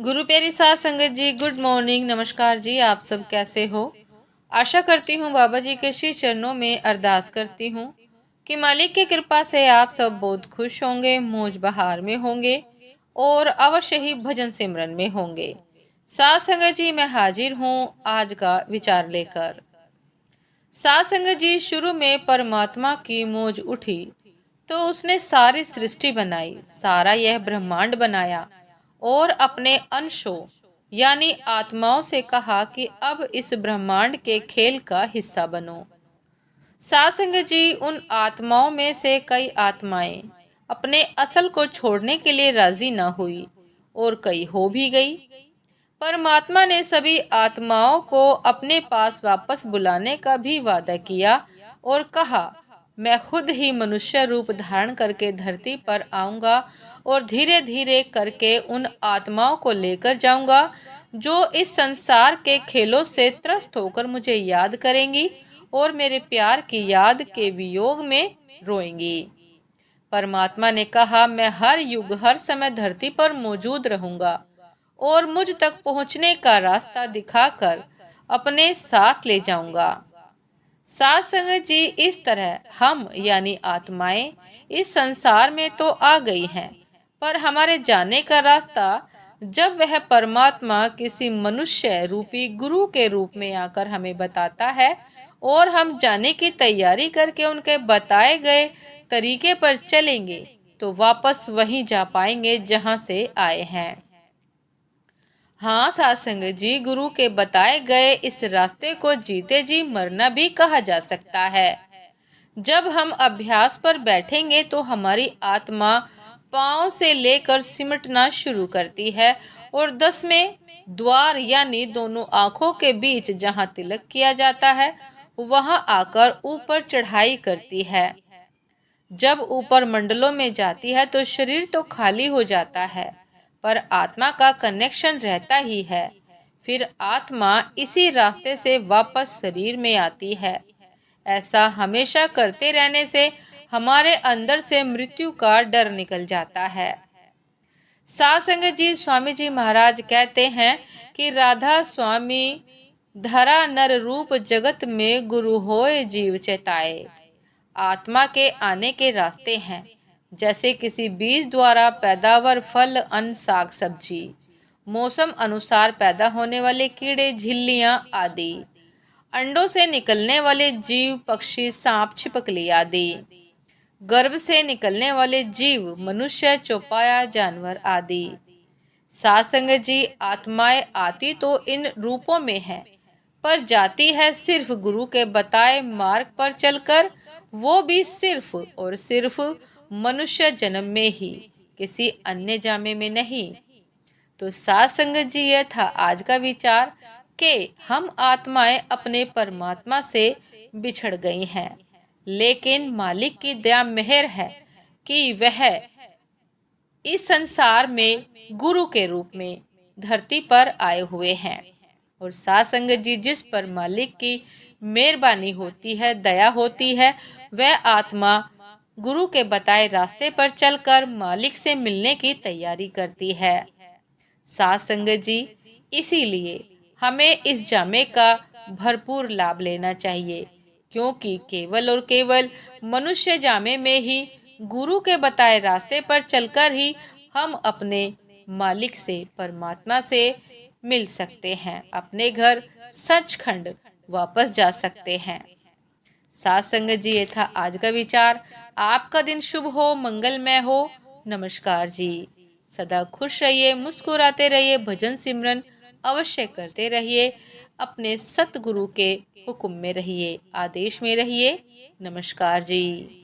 गुरु प्यारी साध संगत जी, गुड मॉर्निंग, नमस्कार जी। आप सब कैसे हो? आशा करती हूँ बाबा जी के श्री चरणों में अरदास करती हूँ कि मालिक की कृपा से आप सब बहुत खुश होंगे, मौज बहार में होंगे और अवश्य ही भजन सिमरन में होंगे। साध संगत जी, मैं हाजिर हूँ आज का विचार लेकर। साध संगत जी, शुरू में परमात्मा की मौज उठी तो उसने सारी सृष्टि बनाई, सारा यह ब्रह्मांड बनाया और अपने अंशों यानी आत्माओं से कहा कि अब इस ब्रह्मांड के खेल का हिस्सा बनो। साध संगत जी, उन आत्माओं में से कई आत्माएं अपने असल को छोड़ने के लिए राजी न हुई और कई हो भी गई। परमात्मा ने सभी आत्माओं को अपने पास वापस बुलाने का भी वादा किया और कहा, मैं खुद ही मनुष्य रूप धारण करके धरती पर आऊंगा और धीरे धीरे करके उन आत्माओं को लेकर जाऊंगा जो इस संसार के खेलों से त्रस्त होकर मुझे याद करेंगी और मेरे प्यार की याद के वियोग में रोएंगी। परमात्मा ने कहा, मैं हर युग हर समय धरती पर मौजूद रहूंगा और मुझ तक पहुंचने का रास्ता दिखाकर अपने साथ ले जाऊंगा। साथ संगत जी, इस तरह हम यानी आत्माएं इस संसार में तो आ गई हैं, पर हमारे जाने का रास्ता जब वह परमात्मा किसी मनुष्य रूपी गुरु के रूप में आकर हमें बताता है और हम जाने की तैयारी करके उनके बताए गए तरीके पर चलेंगे तो वापस वहीं जा पाएंगे जहां से आए हैं। हाँ साध संगत जी, गुरु के बताए गए इस रास्ते को जीते जी मरना भी कहा जा सकता है। जब हम अभ्यास पर बैठेंगे तो हमारी आत्मा पांव से लेकर सिमटना शुरू करती है और 10वें द्वार यानी दोनों आंखों के बीच जहाँ तिलक किया जाता है वहाँ आकर ऊपर चढ़ाई करती है। जब ऊपर मंडलों में जाती है तो शरीर तो खाली हो जाता है पर आत्मा का कनेक्शन रहता ही है। फिर आत्मा इसी रास्ते से वापस शरीर में आती है। ऐसा हमेशा करते रहने से हमारे अंदर से मृत्यु का डर निकल जाता है। साध संगत जी, स्वामी जी महाराज कहते हैं कि राधा स्वामी धरा नर रूप जगत में गुरु होए जीव चेताए। आत्मा के आने के रास्ते हैं, जैसे किसी बीज द्वारा पैदावार, फल, अन्न, साग सब्जी, मौसम अनुसार पैदा होने वाले कीड़े, झिल्लियां आदि, अंडों से निकलने वाले जीव, पक्षी, सांप, छिपकली आदि, गर्भ से निकलने वाले जीव, मनुष्य, चौपाया, जानवर आदि। साध संगत जी, आत्माएं आती तो इन रूपों में है पर जाती है सिर्फ गुरु के बताए मार्ग पर चलकर, वो भी सिर्फ और सिर्फ मनुष्य जन्म में ही, किसी अन्य जामे में नहीं। तो साध संगत जी, यह था आज का विचार कि हम आत्माएं अपने परमात्मा से बिछड़ गई हैं, लेकिन मालिक की दया मेहर है कि वह इस संसार में गुरु के रूप में धरती पर आए हुए हैं। और साध संगत जी, जिस पर मालिक की मेहरबानी होती है, दया होती है, वह आत्मा गुरु के बताए रास्ते पर चलकर मालिक से मिलने की तैयारी करती है। साध संगत जी, इसीलिए हमें इस जामे का भरपूर लाभ लेना चाहिए, क्योंकि केवल और केवल मनुष्य जामे में ही गुरु के बताए रास्ते पर चलकर ही हम अपने मालिक से, परमात्मा से मिल सकते हैं, अपने घर सचखंड वापस जा सकते हैं। साध संगत जी, ये था आज का विचार। आपका दिन शुभ हो, मंगलमय हो। नमस्कार जी। सदा खुश रहिए, मुस्कुराते रहिए, भजन सिमरन अवश्य करते रहिए, अपने सतगुरु के हुक्म में रहिए, आदेश में रहिए। नमस्कार जी।